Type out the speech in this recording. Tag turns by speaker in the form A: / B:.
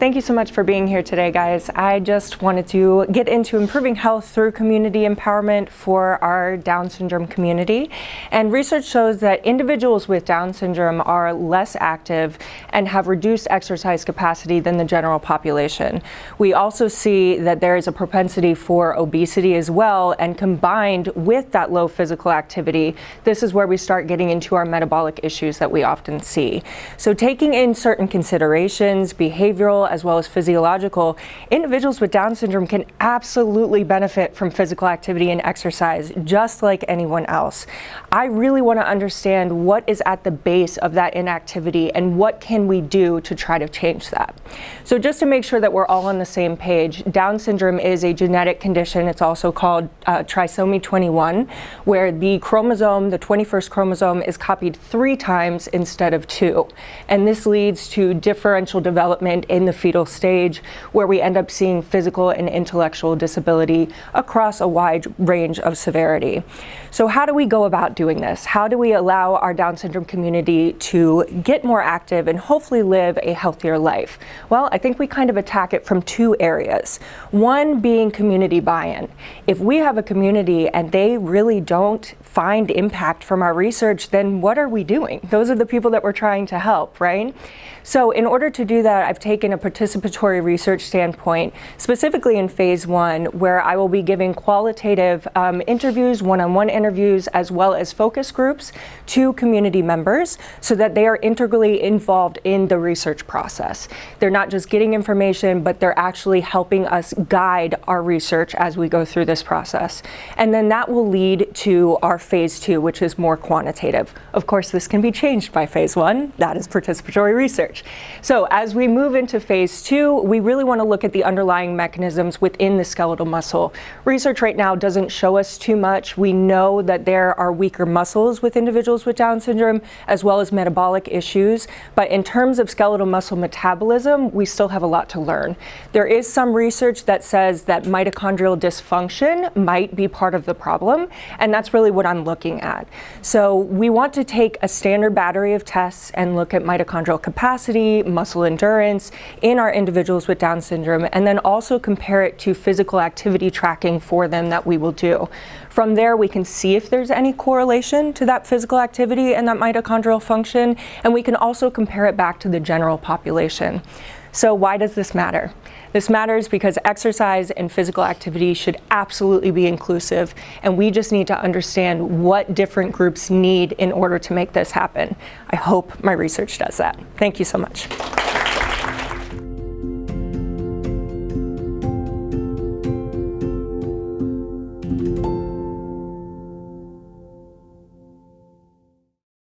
A: Thank you so much for being here today, guys. I just wanted to get into improving health through community empowerment for our Down syndrome community. And research shows that individuals with Down syndrome are less active and have reduced exercise capacity than the general population. We also see that there is a propensity for obesity as well, and combined with that low physical activity, this is where we start getting into our metabolic issues that we often see. So taking in certain considerations, behavioral as well as physiological, individuals with Down syndrome can absolutely benefit from physical activity and exercise just like anyone else. I really want to understand what is at the base of that inactivity and what can we do to try to change that. So just to make sure that we're all on the same page, Down syndrome is a genetic condition. It's also called trisomy 21, where the chromosome, the 21st chromosome, is copied 3 times instead of 2. And this leads to differential development in the fetal stage, where we end up seeing physical and intellectual disability across a wide range of severity. So how do we go about doing this? How do we allow our Down syndrome community to get more active and hopefully live a healthier life? Well, I think we kind of attack it from 2 areas. One being community buy-in. If we have a community and they really don't find impact from our research, then what are we doing? Those are the people that we're trying to help, right? So in order to do that, I've taken a participatory research standpoint, specifically in phase 1, where I will be giving qualitative interviews, one-on-one interviews, as well as focus groups to community members so that they are integrally involved in the research process. They're not just getting information, but they're actually helping us guide our research as we go through this process. And then that will lead to our phase 2, which is more quantitative. Of course, this can be changed by phase 1. That is participatory research. So as we move into phase 2, we really want to look at the underlying mechanisms within the skeletal muscle. Research right now doesn't show us too much. We know that there are weaker muscles with individuals with Down syndrome, as well as metabolic issues. But in terms of skeletal muscle metabolism, we still have a lot to learn. There is some research that says that mitochondrial dysfunction might be part of the problem, and that's really what I'm looking at. So we want to take a standard battery of tests and look at mitochondrial capacity, muscle endurance in our individuals with Down syndrome, and then also compare it to physical activity tracking for them that we will do. From there, we can see if there's any correlation to that physical activity and that mitochondrial function, and we can also compare it back to the general population. So why does this matter? This matters because exercise and physical activity should absolutely be inclusive, and we just need to understand what different groups need in order to make this happen. I hope my research does that. Thank you so much.